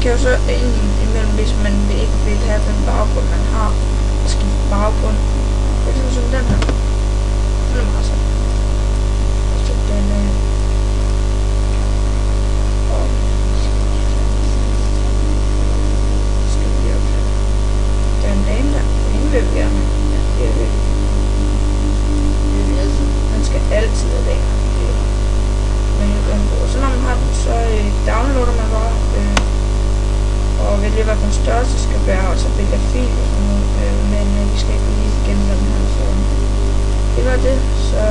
kan jo så imellem, hvis man ikke vil have den baggrund, man har, skifte baggrund. For eksempel som den her. Den er meget sådan. Og så den og skal vi op her. Der er en dame der. Hende vil vi gerne. Ja, det er virkelig. Man skal altid have det her. Så når man har den, så downloader man bare og vælger hvad den størrelse skal være, og så vælger fil og sådan noget, men vi skal ikke lige gennem den her, så det var det. Så